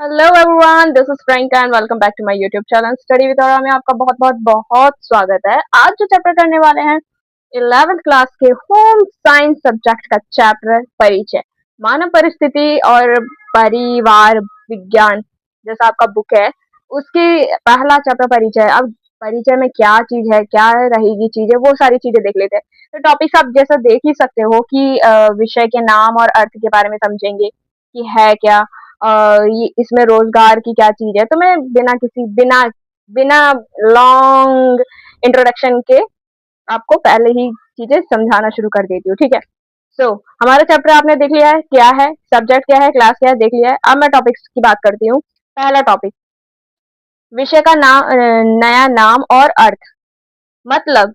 Hello everyone, this is Frank and welcome back to my YouTube channel study with Aura में आपका बहुत बहुत बहुत स्वागत है। आज जो चैप्टर करने वाले हैं 11th क्लास के होम साइंस सब्जेक्ट का चैप्टर परिचय, मानव परिस्थिति और परिवार विज्ञान जैसा आपका बुक है उसके पहला चैप्टर परिचय। अब परिचय में क्या चीज है, क्या रहेगी चीजें, वो सारी चीजें देख लेते हैं। तो टॉपिक्स आप जैसा देख ही सकते हो कि विषय के नाम और अर्थ के बारे में समझेंगे कि है क्या, ये इसमें रोजगार की क्या चीज है। तो मैं बिना बिना लॉन्ग इंट्रोडक्शन के आपको पहले ही चीजें समझाना शुरू कर देती हूँ, ठीक है। हमारा चैप्टर आपने देख लिया है, क्या है सब्जेक्ट, क्या है क्लास, क्या है देख लिया है। अब मैं टॉपिक्स की बात करती हूँ। पहला टॉपिक, विषय का नाम, नया नाम और अर्थ। मतलब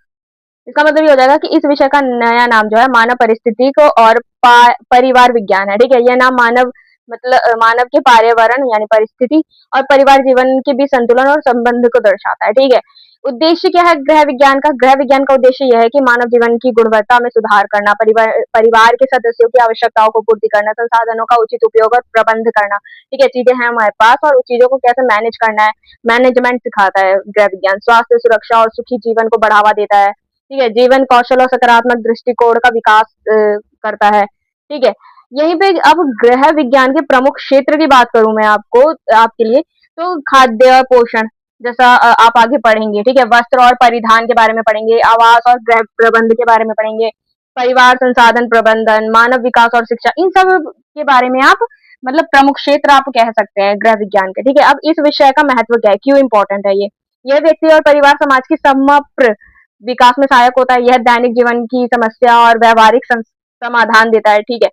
इसका मतलब ये हो जाएगा कि इस विषय का नया नाम जो है मानव परिस्थिति को और परिवार विज्ञान है, ठीक है। यह नाम मानव मतलब मानव के पर्यावरण यानी परिस्थिति और परिवार जीवन के बीच संतुलन और संबंध को दर्शाता है, ठीक है। उद्देश्य क्या है ग्रह विज्ञान का? ग्रह विज्ञान का उद्देश्य यह है कि मानव जीवन की गुणवत्ता में सुधार करना, परिवार के सदस्यों की आवश्यकताओं को पूर्ति करना, संसाधनों का उचित उपयोग और प्रबंध करना, ठीक है। चीजें हैं हमारे पास और उस चीजों को कैसे मैनेज करना है, मैनेजमेंट सिखाता है ग्रह विज्ञान। स्वास्थ्य, सुरक्षा और सुखी जीवन को बढ़ावा देता है, ठीक है। जीवन कौशल और सकारात्मक दृष्टिकोण का विकास करता है, ठीक है। यहीं पे अब ग्रह विज्ञान के प्रमुख क्षेत्र की बात करूं मैं आपको, आपके लिए, तो खाद्य और पोषण जैसा आप आगे पढ़ेंगे, ठीक है। वस्त्र और परिधान के बारे में पढ़ेंगे, आवास और गृह प्रबंध के बारे में पढ़ेंगे, परिवार संसाधन प्रबंधन, मानव विकास और शिक्षा, इन सब के बारे में आप मतलब प्रमुख क्षेत्र आप कह सकते हैं ग्रह विज्ञान के, ठीक है। अब इस विषय का महत्व क्या है, क्यों इंपॉर्टेंट है ये? यह व्यक्ति और परिवार समाज की समग्र विकास में सहायक होता है। यह दैनिक जीवन की समस्या और व्यवहारिक समाधान देता है, ठीक है।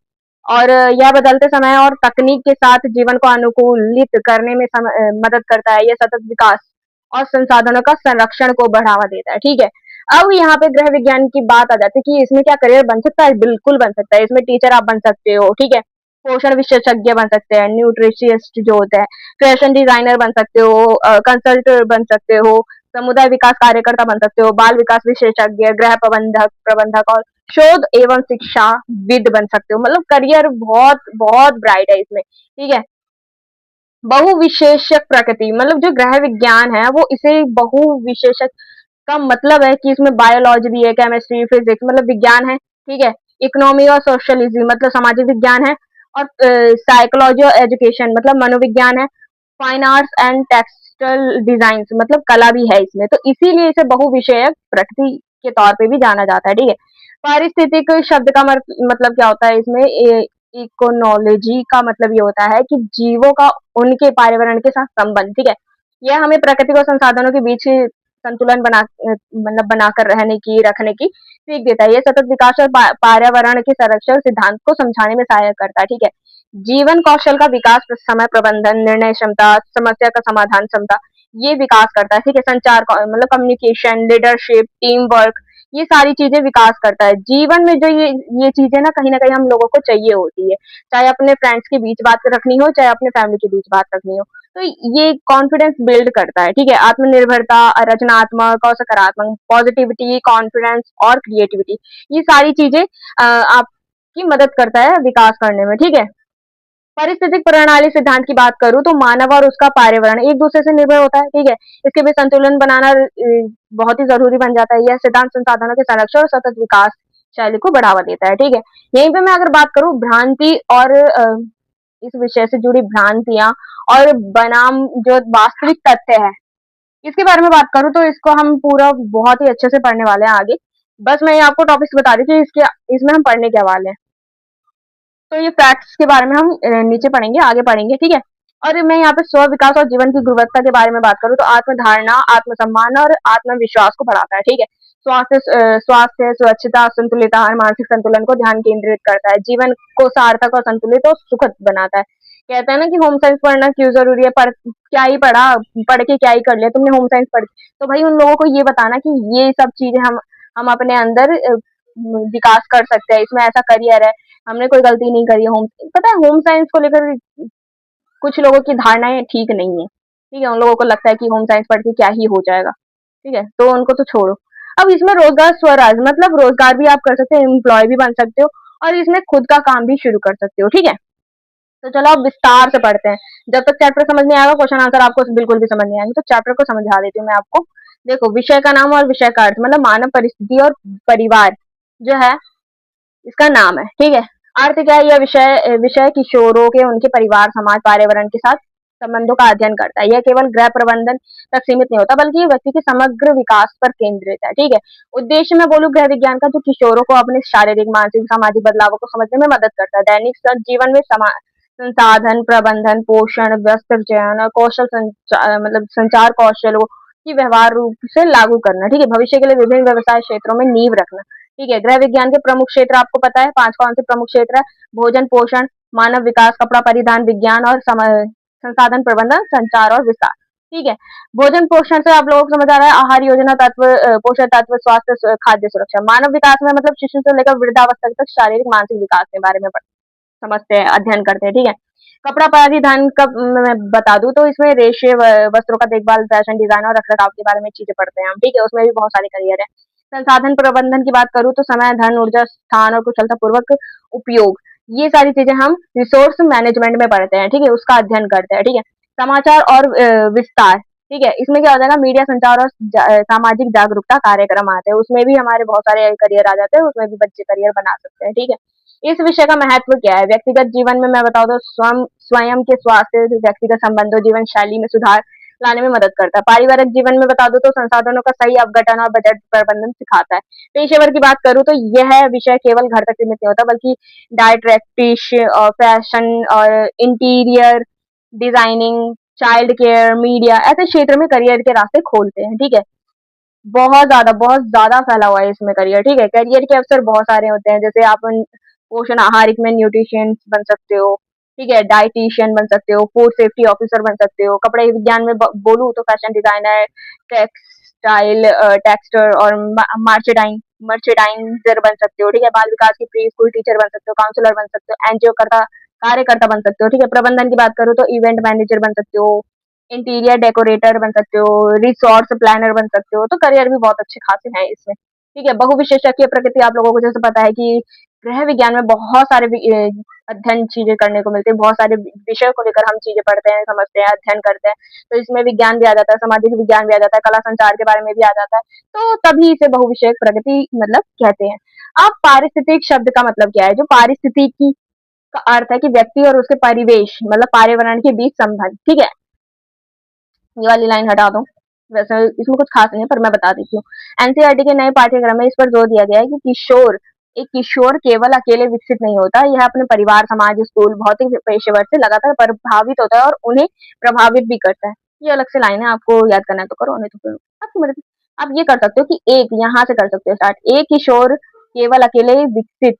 और यह बदलते समय और तकनीक के साथ जीवन को अनुकूलित करने में मदद करता है। यह सतत विकास और संसाधनों का संरक्षण को बढ़ावा देता है, ठीक है। अब यहाँ पे ग्रह विज्ञान की बात आ जाती है कि इसमें क्या करियर बन सकता है? बिल्कुल बन सकता है। इसमें टीचर आप बन सकते हो, ठीक है। पोषण विशेषज्ञ बन सकते हैं, न्यूट्रिशियस्ट जो होता है, फैशन डिजाइनर बन सकते हो, कंसल्टेंट बन सकते हो, समुदाय विकास कार्यकर्ता बन सकते हो, बाल विकास विशेषज्ञ, गृह प्रबंधक प्रबंधक और शोध एवं शिक्षा विद बन सकते हो। मतलब करियर बहुत बहुत ब्राइट है इसमें, ठीक है। बहुविशेषक प्रकृति, मतलब जो ग्रह विज्ञान है वो इसे बहुविशेषक का मतलब है कि इसमें बायोलॉजी भी है, केमिस्ट्री, फिजिक्स मतलब विज्ञान है, ठीक है। इकोनॉमी और सोशलिज्म मतलब सामाजिक विज्ञान है, और साइकोलॉजी और एजुकेशन मतलब मनोविज्ञान है। Fine arts and textile design मतलब कला भी है इसमें, तो इसीलिए इसे बहुविषयक प्रकृति के तौर पे भी जाना जाता है, ठीक है। पारिस्थितिक शब्द का मतलब क्या होता है इसमें? इकोनोलॉजी का मतलब ये होता है कि जीवों का उनके पर्यावरण के साथ संबंध, ठीक है। यह हमें प्रकृति और संसाधनों के बीच संतुलन मतलब बनाकर रहने की रखने की सीख देता है। यह सतत विकास और पर्यावरण के संरक्षण सिद्धांत को समझाने में सहायक करता है, ठीक है। जीवन कौशल का विकास, समय प्रबंधन, निर्णय क्षमता, समस्या का समाधान क्षमता, ये विकास करता है, ठीक है। संचार मतलब कम्युनिकेशन, लीडरशिप, टीम वर्क, ये सारी चीजें विकास करता है। जीवन में जो ये चीजें ना कहीं हम लोगों को चाहिए होती है, चाहे अपने फ्रेंड्स के बीच बात रखनी हो, चाहे अपने फैमिली के बीच बात रखनी हो। तो ये कॉन्फिडेंस बिल्ड करता है, ठीक है। आत्मनिर्भरता, रचनात्मक और सकारात्मक, पॉजिटिविटी, कॉन्फिडेंस और क्रिएटिविटी, ये सारी चीजें आपकी मदद करता है विकास करने में, ठीक है। पारिस्थितिक प्रणाली सिद्धांत की बात करूं तो मानव और उसका पर्यावरण एक दूसरे से निर्भर होता है, ठीक है। इसके बीच संतुलन बनाना बहुत ही जरूरी बन जाता है। यह सिद्धांत संसाधनों के संरक्षण और सतत विकास शैली को बढ़ावा देता है, ठीक है। यहीं पे मैं अगर बात करूं भ्रांति और इस विषय से जुड़ी भ्रांतियां और बनाम जो वास्तविक तथ्य है, इसके बारे में बात करूं तो इसको हम पूरा बहुत ही अच्छे से पढ़ने वाले हैं आगे। बस मैं आपको टॉपिक्स बता रही थी, इसके इसमें हम पढ़ने के वाले हैं। तो ये फैक्ट्स के बारे में हम नीचे पढ़ेंगे, आगे पढ़ेंगे, ठीक है। और मैं यहाँ पे स्व विकास और जीवन की गुणवत्ता के बारे में बात करूँ तो आत्मधारणा, आत्मसम्मान और आत्मविश्वास को बढ़ाता है, ठीक है। स्वास्थ्य, स्वच्छता, संतुलित आहार, मानसिक संतुलन को ध्यान केंद्रित करता है। जीवन को सार्थक और संतुलित और सुखद बनाता है। कहते हैं ना कि होम साइंस पढ़ना क्यों जरूरी है, पर क्या ही पढ़ा, पढ़ के क्या ही कर लिया तुमने होम साइंस पढ़ के। तो भाई उन लोगों को ये बताना कि ये सब चीजें हम अपने अंदर विकास कर सकते हैं, इसमें ऐसा करियर है, हमने कोई गलती नहीं करी है। होम पता है होम साइंस को लेकर कुछ लोगों की धारणाएं ठीक नहीं है, ठीक है। उन लोगों को लगता है कि होम साइंस पढ़ के क्या ही हो जाएगा, ठीक है, तो उनको तो छोड़ो। अब इसमें रोजगार स्वराज मतलब रोजगार भी आप कर सकते हो, एम्प्लॉय भी बन सकते हो और इसमें खुद का काम भी शुरू कर सकते हो, ठीक है। तो चलो अब विस्तार से पढ़ते हैं। जब तक चैप्टर समझ नहीं आएगा क्वेश्चन आंसर आपको बिल्कुल भी समझ नहीं आएंगे, तो चैप्टर को समझा देती हूँ मैं आपको। देखो, विषय का नाम और विषय का अर्थ, मतलब मानव परिस्थिति और परिवार जो है इसका नाम है, ठीक है। अर्थ क्या है? यह विषय विषय किशोरों के उनके परिवार, समाज, पर्यावरण के साथ संबंधों का अध्ययन करता है। यह केवल गृह प्रबंधन तक सीमित नहीं होता, बल्कि व्यक्ति के समग्र विकास पर केंद्रित है, ठीक है। उद्देश्य में बोलूं गृह विज्ञान का, जो किशोरों को अपने शारीरिक, मानसिक, सामाजिक बदलावों को समझने में मदद करता है। दैनिक जीवन में संसाधन प्रबंधन, पोषण, व्यस्त चयन और कौशल मतलब संचार कौशलों की व्यवहार रूप से लागू करना, ठीक है। भविष्य के लिए विभिन्न व्यवसाय क्षेत्रों में नींव रखना, ठीक है। गृह विज्ञान के प्रमुख क्षेत्र आपको पता है, 5 कौन से प्रमुख क्षेत्र है? भोजन पोषण, मानव विकास, कपड़ा परिधान विज्ञान और संसाधन प्रबंधन, संचार और विस्तार, ठीक है। भोजन पोषण से आप लोगों को समझ आ रहा है, आहार योजना, तत्व, पोषण तत्व, स्वास्थ्य, खाद्य सुरक्षा। मानव विकास में मतलब शिशु से लेकर वृद्धावस्था तक शारीरिक मानसिक विकास के बारे में समझते हैं, अध्ययन करते हैं, ठीक है। कपड़ा परिधान का मैं बता दूं तो इसमें रेशे, वस्त्रों का देखभाल, फैशन डिजाइन और रखरखाव के बारे में चीजें पढ़ते हैं हम, ठीक है। उसमें भी बहुत सारे करियर है। संसाधन प्रबंधन की बात करूँ तो समय, धन, ऊर्जा, स्थान और कुशलता पूर्वक उपयोग, ये सारी चीजें हम रिसोर्स मैनेजमेंट में पढ़ते हैं, ठीक है। उसका अध्ययन करते हैं, ठीक है। समाचार और विस्तार, ठीक है। इसमें क्या हो जाएगा? मीडिया, संचार और सामाजिक जागरूकता कार्यक्रम आते हैं, उसमें भी हमारे बहुत सारे करियर आ जाते हैं, उसमें भी बच्चे करियर बना सकते हैं, ठीक है। इस विषय का महत्व क्या है? व्यक्तिगत जीवन में मैं बताऊं तो स्वयं के स्वास्थ्य, व्यक्तिगत संबंधों, जीवन शैली में सुधार लाने में मदद करता है। पारिवारिक जीवन में बता दूं तो संसाधनों का सही आवंटन और बजट प्रबंधन सिखाता है। पेशेवर की बात करूं तो यह विषय केवल घर तक सीमित नहीं होता, बल्कि डायरेक्टिश और फैशन और interior designing, child care, media, ऐसे क्षेत्र में करियर के रास्ते खोलते हैं, ठीक है। बहुत ज्यादा फैला हुआ है इसमें करियर, ठीक है। करियर के अवसर बहुत सारे होते हैं, जैसे आप पोषण आहारिक में न्यूट्रिशियन बन सकते हो, ठीक है। डाइटिशियन बन सकते हो, फूड सेफ्टी ऑफिसर बन सकते हो। कपड़े विज्ञान में बोलूँ तो फैशन डिजाइनर, टेक्सटाइल टेक्सटर और मर्चेडाइजर बन सकते हो, ठीक है। बाल विकास की प्री स्कूल टीचर बन सकते हो, काउंसलर बन सकते हो, एनजीओ करता कार्यकर्ता बन सकते हो, ठीक है। प्रबंधन की बात करूँ तो इवेंट मैनेजर बन सकते हो, इंटीरियर डेकोरेटर बन सकते हो, रिसोर्ट प्लानर बन सकते हो। तो करियर भी बहुत अच्छे खासे हैं इसमें, ठीक है। बहुविशेषज्ञ प्रकृति आप लोगों को जैसे पता है कि गृह विज्ञान में बहुत सारे अध्ययन चीजें करने को मिलती है, बहुत सारे विषयों को लेकर हम चीजें पढ़ते हैं, समझते हैं, अध्ययन करते हैं। तो इसमें विज्ञान भी आ जाता है, सामाजिक विज्ञान भी आ जाता है, कला संचार के बारे में भी आ जाता है। तो तभी इसे बहुविषयक प्रगति मतलब कहते हैं। अब पारिस्थितिक शब्द का मतलब क्या है? जो पारिस्थितिकी का अर्थ है कि व्यक्ति और उसके परिवेश मतलब पर्यावरण के बीच संबंध, ठीक है। ये वाली लाइन हटा दो, वैसे इसमें कुछ खास नहीं है पर मैं बता देती हूँ। एनसीईआरटी के नए पाठ्यक्रम में इस पर जोर दिया गया है कि एक किशोर केवल अकेले विकसित नहीं होता, यह अपने परिवार, समाज, स्कूल, भौतिक पेशेवर से लगातार प्रभावित होता है और उन्हें प्रभावित भी करता है। ये अलग से लाइन है, आपको याद करना है तो करो, नहीं तो फिर आपकी मर्जी। आप ये कर सकते हो कि एक यहाँ से कर सकते हो स्टार्ट, एक किशोर केवल अकेले विकसित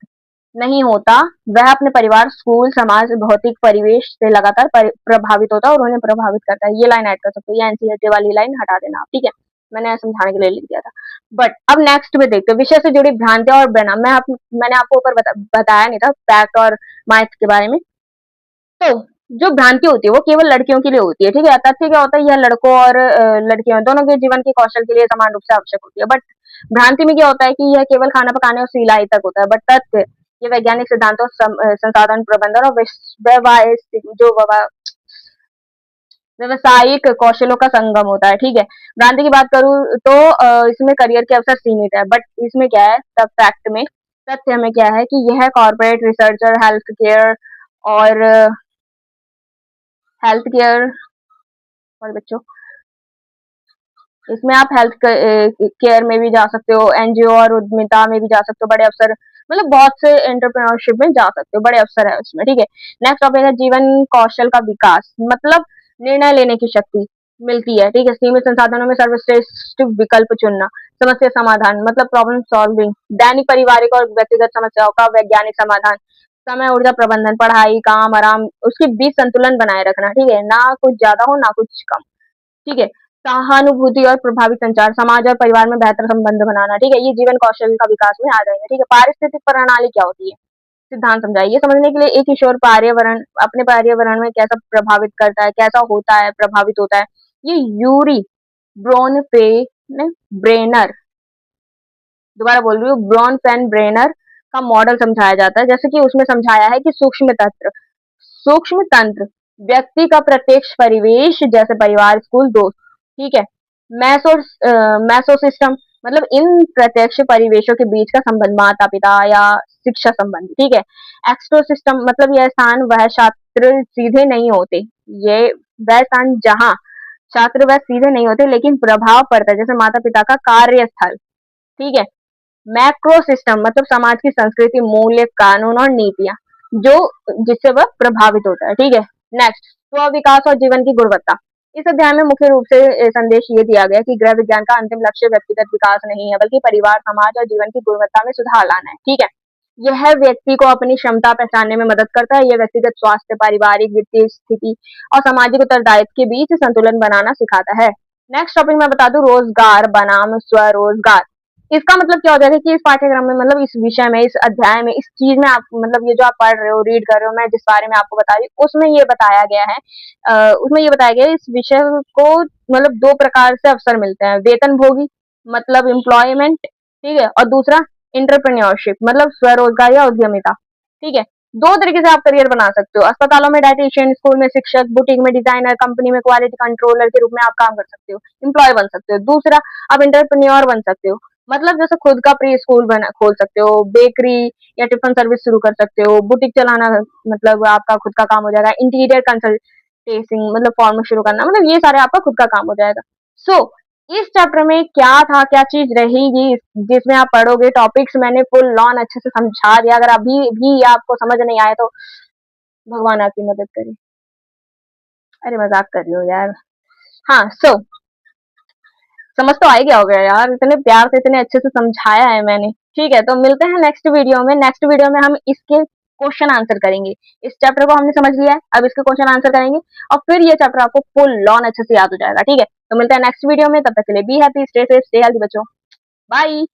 नहीं होता, वह अपने परिवार, स्कूल, समाज, भौतिक परिवेश से लगातार प्रभावित होता है और उन्हें प्रभावित करता है। ये लाइन ऐड कर सकते हो, ये एनसीईआरटी वाली लाइन हटा देना आप, ठीक है। मैंने समझाने के लिए लिख दिया था। बट अब नेक्स्ट में देखते हैं विषय से जुड़ी भ्रांतियां और भ्रम। मैंने आपको ऊपर बताया नहीं था फैक्ट और माइथ के बारे में। तो जो भ्रांति होती है वो केवल लड़कियों के लिए होती है, ठीक है। तथ्य क्या होता है? यह लड़कों और लड़कियों दोनों के जीवन के कौशल के लिए समान रूप से आवश्यक होती है। बट भ्रांति में क्या होता है कि यह केवल खाना पकाने और सिलाई तक होता है। बट तथ्य ये वैज्ञानिक सिद्धांतों, संसाधन प्रबंधन और व्यवसायिक कौशलों का संगम होता है, ठीक है। भ्रांति की बात करूं तो इसमें करियर के अवसर सीमित है, बट इसमें क्या है? तब फैक्ट में तथ्य में क्या है कि यह कॉर्पोरेट, रिसर्चर, और हेल्थ केयर और बच्चों, इसमें आप हेल्थ केयर में भी जा सकते हो, एनजीओ और उद्यमिता में भी जा सकते हो, बड़े अवसर मतलब बहुत से एंटरप्रेन्योरशिप में जा सकते हो, बड़े अवसर है उसमें, ठीक है। नेक्स्ट टॉपिक है जीवन कौशल का विकास, मतलब निर्णय लेने की शक्ति मिलती है, ठीक है। सीमित संसाधनों में सर्वश्रेष्ठ विकल्प चुनना, समस्या समाधान मतलब प्रॉब्लम सॉल्विंग, दैनिक, पारिवारिक और व्यक्तिगत समस्याओं का वैज्ञानिक समाधान, समय, ऊर्जा प्रबंधन, पढ़ाई, काम, आराम, उसके बीच संतुलन बनाए रखना, ठीक है। ना कुछ ज्यादा हो ना कुछ कम, ठीक है। सहानुभूति और प्रभावी संचार, समाज और परिवार में बेहतर संबंध बनाना, ठीक है। ये जीवन कौशल का विकास में आ जाएंगे, ठीक है। पारिस्थितिक प्रणाली क्या होती है? सिद्धांत समझाइए। समझने के लिए एक किशोर पर्यावरण अपने पर्यावरण में कैसा प्रभावित करता है, कैसा होता है, प्रभावित होता है, ये यूरी ब्रोनफेन ब्रेनर, दोबारा बोल रही हूँ, ब्रॉन फैन ब्रेनर का मॉडल समझाया जाता है। जैसे कि उसमें समझाया है कि सूक्ष्म तत्व सूक्ष्म तंत्र, व्यक्ति का प्रत्यक्ष परिवेश जैसे परिवार, स्कूल, दोस्त, ठीक है। मैसो मैसो सिस्टम मतलब इन प्रत्यक्ष परिवेशों के बीच का संबंध, माता पिता या शिक्षा संबंध, ठीक है। एक्सट्रो सिस्टम मतलब यह स्थान वह छात्र सीधे नहीं होते, ये वह स्थान जहाँ छात्र वह सीधे नहीं होते लेकिन प्रभाव पड़ता है, जैसे माता पिता का कार्यस्थल, ठीक है। मैक्रो सिस्टम मतलब समाज की संस्कृति, मूल्य, कानून और नीतियां जो जिससे वह प्रभावित होता है, ठीक है। नेक्स्ट, स्व विकास और जीवन की गुणवत्ता। इस अध्याय में मुख्य रूप से संदेश ये दिया गया कि गृह विज्ञान का अंतिम लक्ष्य व्यक्तिगत विकास नहीं है, बल्कि परिवार, समाज और जीवन की गुणवत्ता में सुधार लाना है, ठीक है। यह व्यक्ति को अपनी क्षमता पहचानने में मदद करता है। यह व्यक्तिगत स्वास्थ्य, पारिवारिक, वित्तीय स्थिति और सामाजिक उत्तरदायित्व के बीच संतुलन बनाना सिखाता है। नेक्स्ट टॉपिक मैं बता दूं, रोजगार बनाम स्वरोजगार। इसका मतलब क्या हो जाएगा कि इस पाठ्यक्रम में मतलब इस विषय में, इस अध्याय में, इस चीज में आप मतलब ये जो आप पढ़ रहे हो, रीड कर रहे हो, मैं जिस बारे में आपको बता रही हूँ उसमें ये बताया गया है, उसमें ये बताया गया है इस विषय को मतलब दो प्रकार से अवसर मिलते हैं, वेतन भोगी मतलब एम्प्लॉयमेंट, ठीक है, और दूसरा इंटरप्रेन्योरशिप मतलब स्वरोजगार या उद्यमिता, ठीक है। दो तरीके से आप करियर बना सकते हो, अस्पतालों में डायटीशियन, स्कूल में शिक्षक, बुटीक में डिजाइनर, कंपनी में क्वालिटी कंट्रोलर के रूप में आप काम कर सकते हो, एम्प्लॉय बन सकते हो। दूसरा, आप इंटरप्रेन्योर बन सकते हो, मतलब जैसे खुद का प्री स्कूल बना खोल सकते हो, बेकरी या टिफिन सर्विस शुरू कर सकते हो, बुटीक चलाना मतलब आपका खुद का काम हो जाएगा, इंटीरियर कंसल्टेसिंग मतलब फॉर्म शुरू करना, मतलब ये सारे आपका खुद का काम हो जाएगा। सो इस चैप्टर में क्या था, क्या चीज रहेगी जिसमें आप पढ़ोगे, टॉपिक्स मैंने फुल ऑन अच्छे से समझा दिया। अगर अभी भी आपको समझ नहीं आया तो भगवान आपकी मदद करे। अरे मजाक कर रही हो यार। हाँ, समझ तो आ ही गया होगा यार, इतने प्यार से इतने अच्छे से समझाया है मैंने। ठीक है, तो मिलते हैं नेक्स्ट वीडियो में। नेक्स्ट वीडियो में हम इसके क्वेश्चन आंसर करेंगे। इस चैप्टर को हमने समझ लिया है, अब इसके क्वेश्चन आंसर करेंगे और फिर ये चैप्टर आपको फुल ऑन अच्छे से याद हो जाएगा। ठीक है, तो मिलते हैं नेक्स्ट वीडियो में, तब तक के लिए be happy, stay safe, stay healthy बच्चों। बाय।